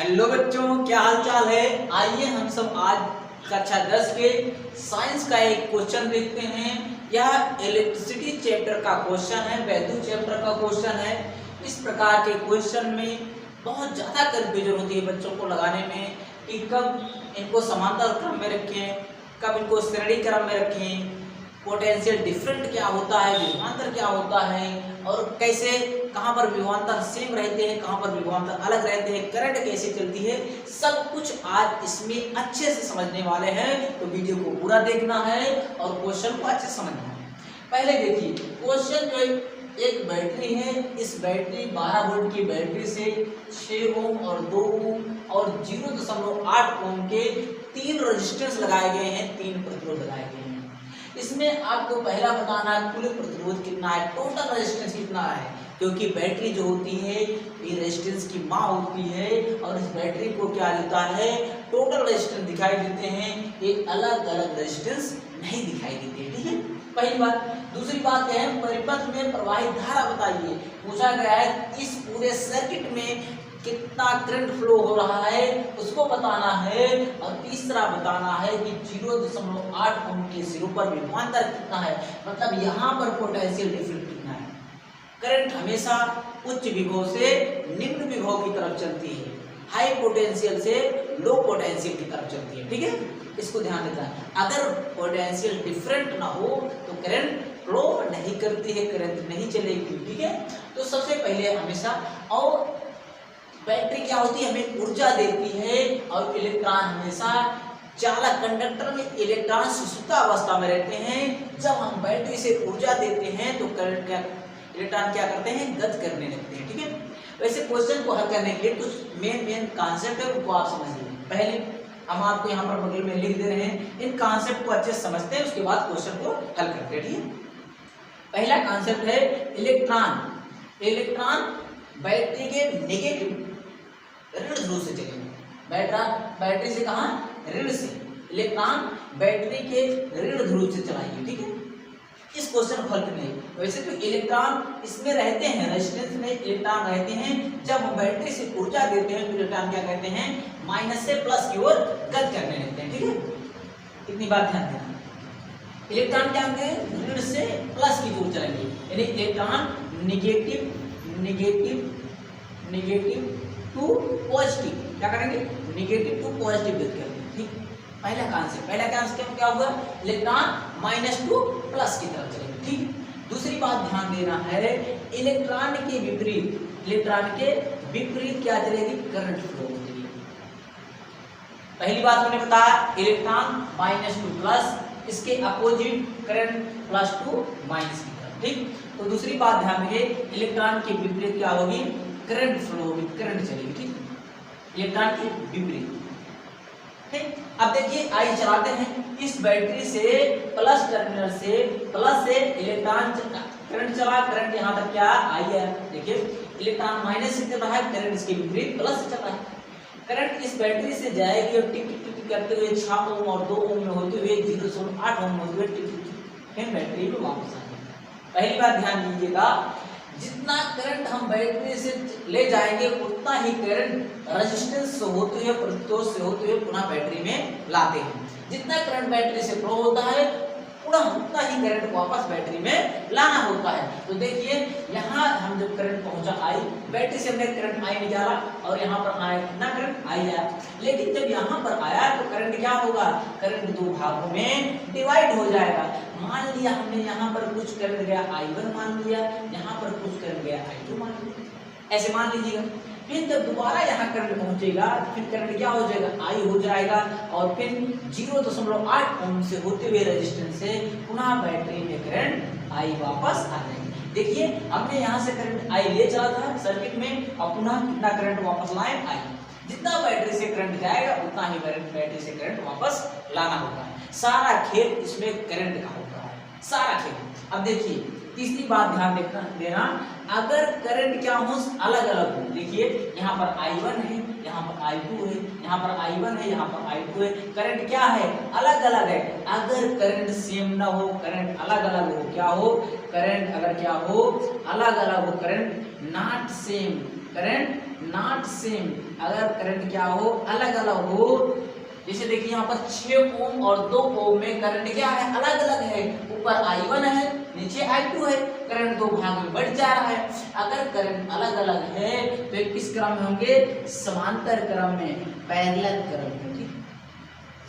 Hello बच्चों, क्या हाल चाल है। आइए हम सब आज कक्षा 10 के साइंस का एक क्वेश्चन देखते हैं। यह इलेक्ट्रिसिटी चैप्टर का क्वेश्चन है, वैद्युत चैप्टर का क्वेश्चन है। इस प्रकार के क्वेश्चन में बहुत ज़्यादा कंफ्यूजन होती है बच्चों को लगाने में कि कब इनको समांतर क्रम में रखें, कब इनको श्रेणी क्रम में रखें, पोटेंशियल डिफरेंट क्या होता है, विभवांतर क्या होता है, और कैसे कहाँ पर विभवांतर सेम रहते हैं, कहाँ पर विभवांतर अलग रहते हैं, करंट कैसे चलती है, सब कुछ आज इसमें अच्छे से समझने वाले हैं। तो वीडियो को पूरा देखना है और क्वेश्चन को अच्छे से समझना है। पहले देखिए क्वेश्चन जो एक बैटरी है, इस बैटरी 12 वोल्ट की बैटरी से 6 ओम और 2 ओम और 0.8 ओम के 3 रेजिस्टेंस लगाए गए हैं, 3 प्रतिरोध लगाए गए हैं। इसमें आपको पहला बताना है कुल प्रतिरोध कितना है, टोटल रेजिस्टेंस कितना है, क्योंकि बैटरी जो होती है ये रेजिस्टेंस की माँ होती है और इस बैटरी को क्या देता है, टोटल रेजिस्टेंस दिखाई देते हैं, ये अलग अलग रेजिस्टेंस नहीं दिखाई देते। ठीक है, पहली बात। दूसरी बात है परिपथ में प्रवाहित धारा बताइए। पूछा गया है इस पूरे सर्किट में कितना करंट फ्लो हो रहा है उसको बताना है, और तीसरा बताना है कि 0.8 ओम के सिरों पर विभवांतर कितना है, मतलब यहाँ पर पोटेंशियल डिफरेंस कितना है। करंट हमेशा उच्च विभव से निम्न विभव की तरफ चलती है, हाई पोटेंशियल से लो पोटेंशियल की तरफ चलती है। ठीक है, इसको ध्यान देता है। अगर पोटेंशियल डिफरेंट ना हो तो करंट फ्लो नहीं करती है, करंट नहीं चलेगी। ठीक है, तो सबसे पहले हमेशा, और बैटरी क्या होती है, हमें ऊर्जा देती है, और इलेक्ट्रॉन हमेशा चालक कंडक्टर में इलेक्ट्रॉन सुषुप्ता अवस्था में रहते हैं। जब हम बैटरी से ऊर्जा देते हैं तो करंट क्या, इलेक्ट्रॉन क्या करते हैं, गति करने लगते हैं। ठीक है, वैसे क्वेश्चन को हल करने के लिए कुछ मेन कॉन्सेप्ट है उनको आप समझिए। पहले हम आपको यहाँ पर बगल में लिख दे रहे हैं, इन कॉन्सेप्ट को अच्छे से समझते हैं, उसके बाद क्वेश्चन को हल करते हैं। ठीक है, पहला कॉन्सेप्ट है इलेक्ट्रॉन। इलेक्ट्रॉन बैटरी के नेगेटिव ऋण ध्रुव से चलेंगे। बैटरी से कहाँ, ऋण से। इलेक्ट्रॉन बैटरी के ऋण ध्रुव से चलाएंगे। ठीक है, इस क्वेश्चन को हल करने वैसे तो इलेक्ट्रॉन इसमें रहते हैं, रेजिस्टेंस में इलेक्ट्रॉन रहते हैं। जब हम बैटरी से ऊर्जा देते हैं तो इलेक्ट्रॉन क्या कहते हैं, माइनस से प्लस की ओर गति करने लगते हैं। ठीक है, इतनी बात ध्यान देना। इलेक्ट्रॉन क्या होंगे, ऋण से प्लस की ओर चलेंगे, यानी इलेक्ट्रॉन निगेटिव टू पॉजिटिव क्या करेंगे, निगेटिव टू पॉजिटिव गति करेंगे। ठीक, पहला कॉन्सेप्ट क्या होगा, इलेक्ट्रॉन माइनस टू प्लस की तरफ चलेंगे। ठीक, दूसरी बात ध्यान देना है, इलेक्ट्रॉन के विपरीत क्या चलेगी, करंट फ्लो होगी। पहली बात हमने बताया इलेक्ट्रॉन माइनस टू प्लस, इसके opposite current plus two minus की तरफ। ठीक, तो दूसरी बात ध्यान रखिए, इलेक्ट्रॉन के विपरीत क्या होगी, करंट फ्लो होगी, करंट चलेगी। ठीक, इलेक्ट्रॉन के विपरीत। ठीक, अब देखिए आई चलाते हैं, इस बैटरी से प्लस टर्मिनल से इलेक्ट्रॉन करंट चला, करंट यहाँ तक क्या आई है, देखिए इलेक्ट्रॉन माइनस से चल रहा है, करंट इसके विपरीत प्लस से चल रहा है। करंट इस बैटरी से जाएगी और टिक टिक टिक करते हुए 6 ओम और 2 ओम में होते हुए 0.8 ओम होते हुए टिक फिर बैटरी में वापस आएगी। पहली बात ध्यान दीजिएगा, जितना करंट हम बैटरी से ले जाएंगे उतना ही करंट रेजिस्टेंस से होते हुए, प्रतिरोध से होते हुए पुनः बैटरी में लाते हैं। जितना करंट बैटरी से फ्लो होता है पुनः उतना ही करंट वापस बैटरी में लाना होता है। तो देखिए यहाँ हम जब करंट पहुंचा आई, बैटरी से हमने करंट आई निकाला और यहाँ पर आया कितना करंट आई आया, लेकिन जब यहाँ पर आया तो करंट क्या होगा, करंट 2 भागों में डिवाइड हो जाएगा। मान लिया हमने यहाँ पर कुछ करंट गया I1 मान लिया, यहाँ पर कुछ करंट गया I2 मान लिया, ऐसे मान लीजिएगा। फिर जब दोबारा यहाँ करंट पहुंचेगा फिर करंट क्या हो जाएगा, I हो जाएगा, और फिर 0.8 ओम से होते हुए रेजिस्टेंस से पुनः बैटरी में करंट I वापस आ जाएगी। देखिए हमने यहाँ से करंट I ले चला था सर्किट में, और पुनः कितना करंट वापस लाए, I। जितना बैटरी से करंट जाएगा उतना ही बैटरी से करंट वापस लाना होता है। सारा खेल इसमें करंट का होता है, सारा खेल। अब देखिए तीसरी बात ध्यान देना, अगर करंट क्या हो अलग अलग हो, देखिए यहाँ पर I1 है, यहाँ पर I2 है, यहाँ पर I1 है, यहाँ पर I2 है, करंट क्या है, अलग अलग है। अगर करंट सेम ना हो, करंट अलग अलग हो, क्या हो, करंट अगर क्या हो अलग अलग हो, current not same, current not same, अगर करंट क्या हो, अलग अलग हो। जैसे देखिए यहाँ पर 6 ओम और 2 ओम में करंट क्या है, अलग अलग है, ऊपर I1 है, नीचे I2 है, करंट दो भाग में बढ़ जा रहा है। अगर करंट अलग अलग है तो ये किस क्रम में होंगे, समांतर क्रम में, पैरेलल क्रम में, ठीक,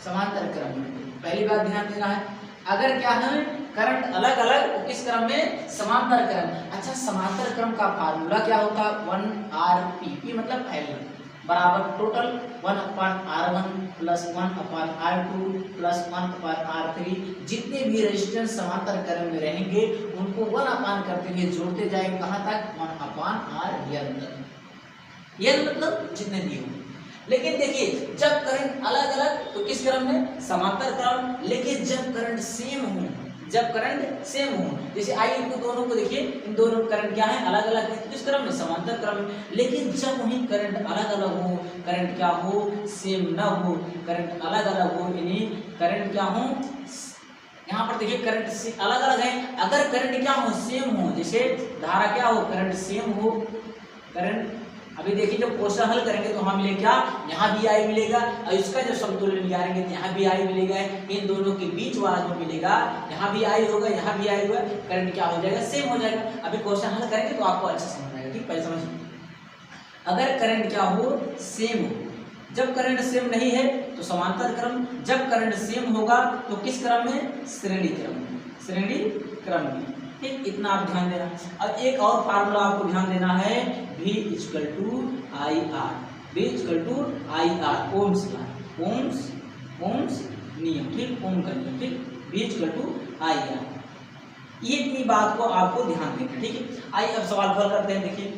समांतर क्रम में। पहली बात ध्यान देना है, अगर क्या है करंट अलग अलग तो किस क्रम में, समांतर क्रम। अच्छा, समांतर क्रम का फार्मूला क्या होता है, 1Rp, मतलब पैरेलल बराबर total 1/R1 plus 1/R2 plus 1/R3। जितने भी रेजिस्टेंस समांतर क्रम में रहेंगे उनको 1 करते हुए जोड़ते जाएंगे, कहाँ तक, 1/R तक। यह मतलब जितने भी हों। लेकिन देखिए जब करंट अलग अलग तो किस क्रम में, समांतर क्रम। लेकिन जब करंट सेम हो, जब करंट सेम हो, जैसे आई इनको दोनों को देखिए, इन दोनों करंट क्या है, अलग अलग है, किस क्रम में, समांतर क्रम में। लेकिन जब वही करंट अलग अलग हो, करंट क्या हो, सेम ना हो, करंट अलग अलग हो, यानी करंट क्या हो, यहाँ पर देखिए करंट अलग अलग है। अगर करंट क्या हो, सेम हो, जैसे धारा क्या हो, करंट सेम हो, करंट, अभी देखिए जब क्वेश्चन हल करेंगे तो हमें मिलेगा क्या, यहाँ भी आई मिलेगा, और इसका जब समतुल्य निकालेंगे तो यहाँ भी आई मिलेगा। इन दोनों के बीच वाला जो मिलेगा, यहाँ भी आई होगा, यहाँ भी आई होगा, करंट क्या हो जाएगा, सेम हो जाएगा। अभी क्वेश्चन हल करेंगे तो आपको अच्छा समझ आएगा, ठीक, पहले समझिए। अगर करंट क्या हो, सेम हो, जब करंट सेम नहीं है तो समांतर क्रम, जब करंट सेम होगा तो किस क्रम में, श्रेणी क्रम में, श्रेणी क्रम में, ठीक, इतना आप ध्यान देना। अब एक और फार्मूला आपको ध्यान देना है, V equal to I R, V equal to I R, Ohm's का, ओम्स नियम, ठीक, ओम का नियम, ठीक, V equal to I R. ये इतनी बात को आपको ध्यान देना, ठीक है। आइए अब सवाल हल करते हैं। देखिए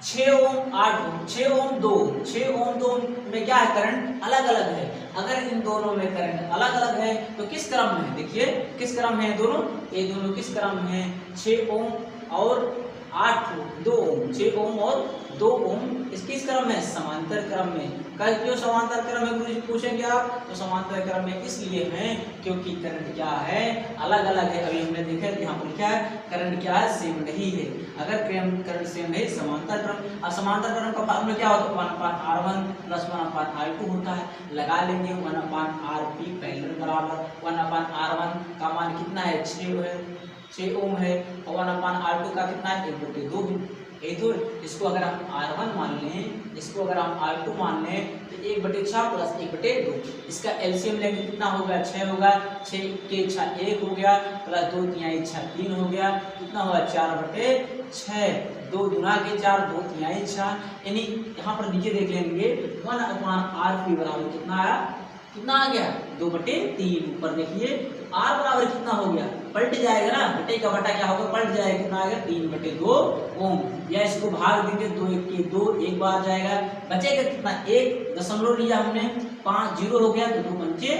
6 ओम 8 ओम, 6 ओम 2 ओम, 6 ओम 2 ओम में क्या है, करंट अलग अलग है। अगर इन दोनों में करंट अलग अलग है तो किस क्रम में है, देखिए किस क्रम में है दोनों, ये दोनों किस क्रम में है, 6 ओम और 8 ओम, 2 ओम, 6 ओम और 2 ओम इस किस क्रम में, समांतर क्रम में। कल क्यों समांतर क्रम में गुरुजी पूछेंगे आप, तो समांतर क्रम में इसलिए है क्योंकि करंट क्या है, अलग अलग है। अभी हमने देखा है यहाँ पर लिखा है करंट क्या है, सेम नहीं है। अगर करंट सेम नहीं, समांतर क्रम, और समांतर क्रम का फार्मूला क्या होता है, 1/R1 प्लस 1/R2 होता है। लगा लेंगे 1/Rp पैरेलल बराबर 1/R1 का मान कितना है, 6 ओम है, और 1/R2 का कितना है, 1/2 है। ये तो इसको अगर हम R1 मान लें, इसको अगर हम R2 मान लें तो 1/6 प्लस 1/2, इसका एलसीएम लेंगे कितना होगा, 6 होगा, 6 के 6 1 हो गया, प्लस 2 3 6 3 हो गया, कितना होगा 4/6, 2 गुना के 4, 2 3 6, यानी यहाँ पर नीचे देख लेंगे 1/Rp बराबर कितना आया, कितना आ गया, 2/3। ऊपर देखिए R बराबर कितना हो गया, पलट जाएगा ना, बटे का बटा क्या होगा, पलट जाएगा, कितना आएगा, 3/2 ओम। या इसको भाग देंगे, 2 1 के 2, एक बार जाएगा, बचेगा कितना, 1 दशमलव लिया हमने, 5 0 हो गया, तो 2 पंचे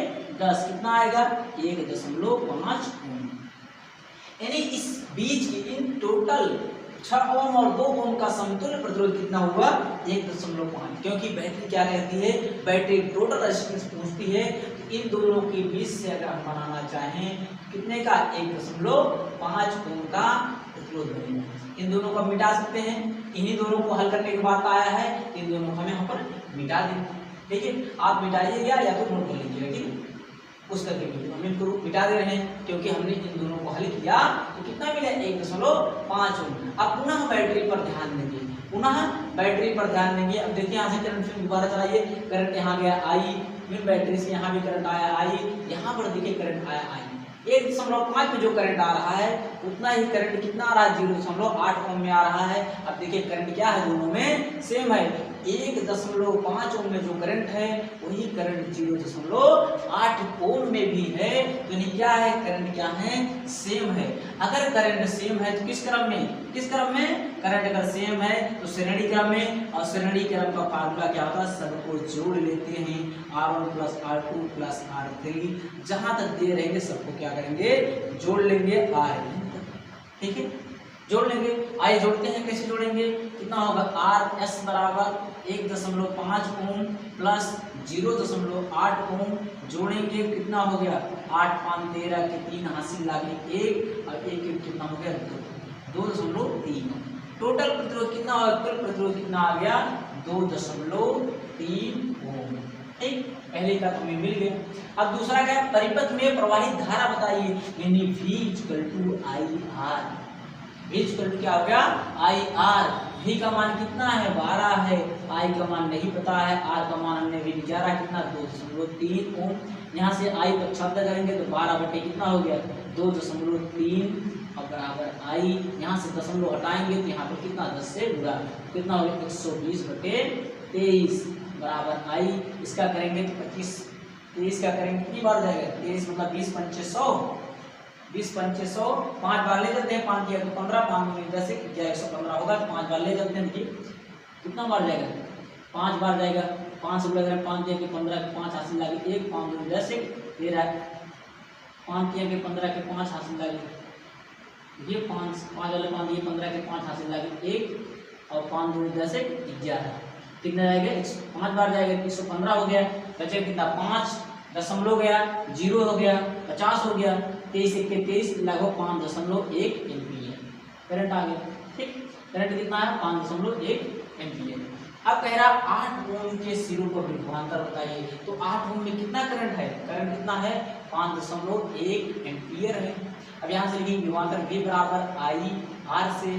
10, कितना आएगा, 1.5 ओम। यानी इस बीच की इन टोटल 6 ओम और 2 ओम का समतुल्य प्रतिरोध कितना हुआ, 1.5। क्योंकि बैटरी क्या कहती है, बैटरी टोटल रेजिस्टेंस पूछती है, इन दोनों के बीच से अगर हम बनाना चाहें कितने का, 1.5 ओम का प्रतिरोध बनेगा। इन दोनों को मिटा सकते हैं, इन्हीं दोनों को हल करने के बाद आया है, इन दोनों को हमें यहाँ पर मिटा देना, ठीक है। आप मिटाइएगा या तो नोट कर लीजिएगा, ठीक है, उस करके हम इनको मिटा दे रहे हैं क्योंकि हमने इन दोनों को हल किया तो कितना मिला, 1.5 ओम। अब पुनः बैटरी पर ध्यान देंगे, पुनः बैटरी पर ध्यान देंगे। अब देखिए यहाँ से करंट फिर दोबारा चलाइए, करंट यहाँ गया आई, फिर बैटरी से यहाँ भी करंट आया आई, यहाँ पर देखिए करंट आया आई, 1.5 में जो करंट आ रहा है उतना ही करंट कितना आ रहा है, 0.8 ओम में आ रहा है। अब देखिए करंट क्या है, दोनों में सेम है, 1.5 ओम में जो करंट है वही करंट 0.8 ओम में भी है, तो नहीं क्या है, करंट क्या है, सेम है। अगर करंट सेम है तो किस क्रम में, किस क्रम में, करंट अगर सेम है तो श्रेणी क्रम में, और श्रेणी क्रम का फार्मूला क्या होता है, सबको जोड़ लेते हैं, R1 plus R2 plus R3, जहां तक दे रहेंगे सबको क्या करेंगे, जोड़ लेंगे, ठीक है, जोड़ लेंगे। आइए जोड़ते हैं, कैसे जोड़ेंगे, कितना होगा, RS बराबर 1.5 ओम प्लस 0.8 ओम, जोड़ेंगे कितना हो गया, 8 5 13 के 3 हासिल लागे 1, और 1 कितना हो गया, 2.3। टोटल प्रतिरोध कितना होगा, कुल प्रतिरोध कितना आ गया 2.3 ओम। ठीक, पहले का तुम्हें मिल गया। अब दूसरा क्या है, परिपथ में प्रवाहित धारा बताइए, यानी V = IR। V = क्या हो गया IR। V का मान कितना है 12 है, I का मान नहीं पता है, R का मान हमने भी निकाला कितना 2.3 ओम। यहाँ से I पक्षांतर करेंगे तो 12 बटे कितना हो गया 2.3 और बराबर I। यहाँ से दशमलव हटाएंगे तो यहाँ पर कितना 10 से गुणा कितना हो गया 120/23 बराबर I। इसका करेंगे तो 23 का करेंगे कितनी बार जाएगा 23 मतलब 20 पंचे 100, 20 पंचे 100, 5 बार ले जाते हैं, 5 किया तो 15, 5 में 10 क्या 115 होगा, तो 5 बार ले जाते हैं। देखिए कितना बार जाएगा 5 बार जाएगा, 5 से गुणा करें 5 दिया कि 15 के 5 हासिल लागे 1, 5 दूनी 10 13, 5 किया कि 15 के 5 हासिल लागे, ये 5 वाले 5 दिए 15 के 5 हासिल लागे 1 और 5 दूनी 10 11, कितना जाएगा 5 बार जाएगा 115 हो गया, बचे कितना 5 दशमलव गया 0 हो गया 50 हो गया, 23 × 23 लगभग 5.1 एम्पीयर करंट आ गया। ठीक, करंट कितना है 5.1 एम्पीयर। अब कह रहा 8 ओम के सिरों पर विभवांतर बताइए, तो 8 ओम में कितना करंट है, करंट कितना है 5.1 एम्पीयर है। अब यहाँ से लिखेंगे विभवांतर V बराबर IR से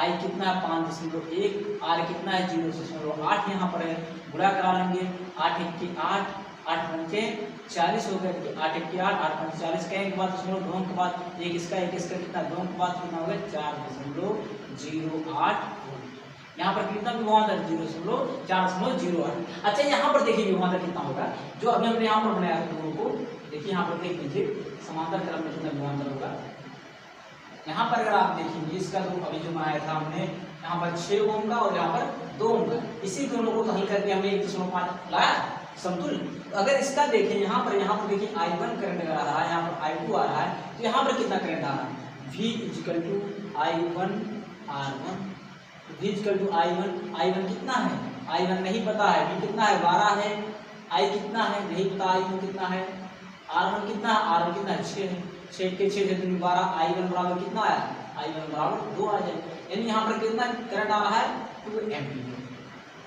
I कितना है 5.1, R कितना है 0.8 यहाँ पर है, गुणा करा लेंगे 8 × 8, 8 पंचे 40 हो गया, 8 × 8, 8 पंचे 40 कहेंगे के बाद दशमलव 2 के बाद एक इसका कितना 2 के बाद कितना हो गया 4.08। यहाँ पर कितना विभवांतर 4.08। अच्छा यहाँ पर देखिए विभवांतर कितना होगा, जो अभी हमने यहाँ पर बनाया दोनों को, देखिए यहाँ पर देख लीजिए समांतर क्रम में कितना विभवांतर होगा। यहाँ पर अगर आप देखेंगे इसका तो अभी जो बनाया था हमने यहाँ पर 6 ओम का और यहाँ पर 2 ओम का, इसी दोनों को तो हल करके हमने 1.5 लाया समतुल्य। अगर इसका देखें यहाँ पर देखिए I1 करंट आ रहा है, यहाँ पर I2 आ रहा है, तो यहाँ पर कितना करंट आ रहा है V = I1 R1। V = I1 कितना है I1 नहीं पता है, V कितना है 12 है, I कितना है नहीं पता, I2 कितना है, R1 कितना है, R1 कितना है 6 है, 6 के 6 से 12, I1 बराबर कितना आया I1 बराबर 2 आ जाए, यानी यहाँ पर कितना करंट आ रहा है 2 एम्पीयर।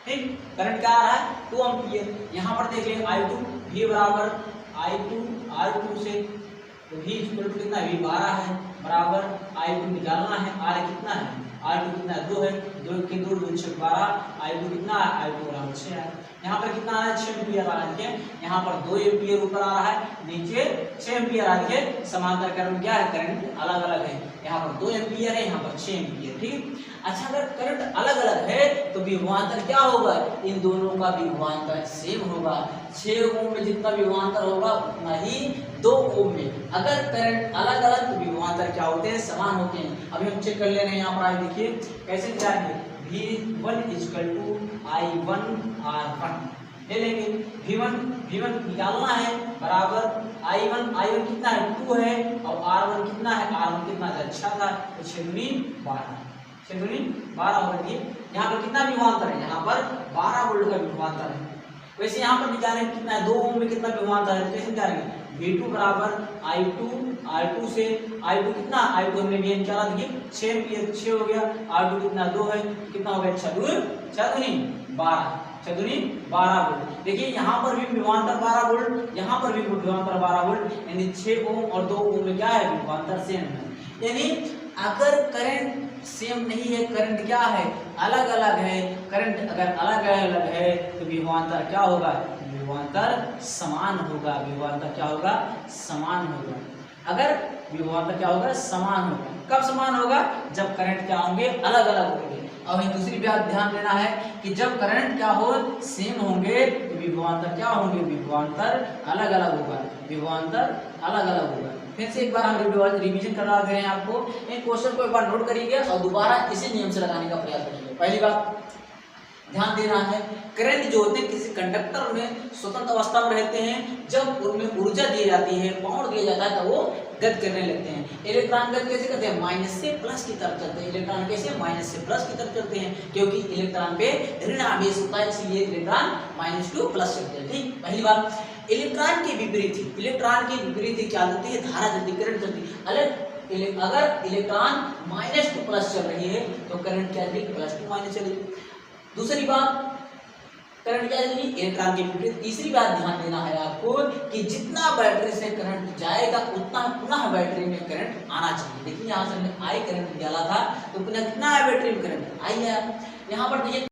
ठीक, करंट क्या आ रहा है 2 एम्पीयर। यहाँ पर देख लेंगे I2 V बराबर I2 R2 से, तो V = कितना V 12 है बराबर I2 निकालना है, R कितना है R2 कितना 2 है, 2 के 2 2 6 12, I2 कितना है I2 बराबर 6 है। यहाँ पर कितना आ रहा है 6 एम्पीयर आ रहा है, यहाँ पर 2 एम्पीयर ऊपर आ रहा है, नीचे 6 एम्पीयर आ रही है। समांतर करंट क्या है, करंट अलग अलग है, यहाँ पर 2 एम्पीयर है, यहाँ पर 6 एम्पीयर। ठीक, अच्छा अगर करंट अलग अलग है तो विभवांतर क्या होगा, इन दोनों का विभवांतर सेम होगा। 6 ओम में जितना विभवांतर होगा उतना ही 2 ओम में। अगर करंट अलग अलग तो विभवांतर क्या होते हैं, समान होते हैं। अभी हम चेक कर ले रहे हैं, यहाँ पर आगे देखिए कैसे निकालेंगे, V1 = I1 R1 ले लेंगे, V1 निकालना है बराबर I1 कितना है 2 है और R1 कितना है, R1 कितना था अच्छा था, तो 6 दूनी 12 हो गई। यहाँ पर कितना विभवांतर है, यहाँ पर 12 वोल्ट का विभवांतर है। वैसे यहाँ पर निकालेंगे कितना है 2 ओम में कितना विभवांतर है, कैसे निकालेंगे V2 बराबर I2 R2 से, I2 कितना I2 हमने भी निकाला, देखिए 6 एम्पीयर 6 हो गया, R2 कितना 2 है, कितना हो गया 6 दूनी 12 वोल्ट। देखिए यहाँ पर भी विभवांतर 12 वोल्ट, यहाँ पर भी विभवांतर 12 वोल्ट, यानी 6 ओम और 2 ओम में क्या है विभवांतर सेम है। यानी अगर करंट सेम नहीं है, करंट क्या है अलग अलग है, करंट अगर अलग अलग है तो विभवांतर क्या होगा, विभवांतर समान होगा। विभवांतर क्या होगा, समान होगा। अगर विभवांतर क्या होगा, समान होगा। कब समान होगा, जब करंट क्या होंगे, अलग अलग होंगे। और दूसरी बात ध्यान देना है कि जब करंट क्या हो, सेम होंगे तो विभवांतर क्या होंगे, विभवांतर अलग अलग होगा, विभवांतर अलग अलग होगा। फिर से एक बार हम रिवीजन करा दे रहे हैं आपको, इन क्वेश्चन को एक बार नोट करिए और दोबारा इसी नियम से लगाने का प्रयास करिए। पहली बात ध्यान देना है, करंट जो होते हैं किसी कंडक्टर में स्वतंत्र अवस्था में रहते हैं, जब उनमें ऊर्जा दी जाती है, पावर दिया जाता है, तो वो गति करने लगते हैं। इलेक्ट्रॉन गति कैसे करते हैं, माइनस से प्लस की तरफ चलते हैं। इलेक्ट्रॉन कैसे, माइनस से प्लस की तरफ चलते हैं, क्योंकि इलेक्ट्रॉन पे ऋण आवेश होता है, इसलिए इलेक्ट्रॉन माइनस टू प्लस चलते हैं। ठीक, पहली बात। इलेक्ट्रॉन के विपरीत क्या चलती है, धारा चलती, करंट चलती। अगर इलेक्ट्रॉन -2 प्लस चल रही है तो करंट क्या चलेगी, +2 माइनस चलेगी। दूसरी बात करंट क्या चलेगी, इलेक्ट्रॉन के विपरीत। तीसरी बात ध्यान देना है आपको कि जितना बैटरी से करंट जाएगा उतना पुनः बैटरी में करंट आना चाहिए। देखिए यहाँ से हमने आई करंट डाला था तो पुनः कितना है बैटरी में करंट, आई है। यहाँ पर देखिए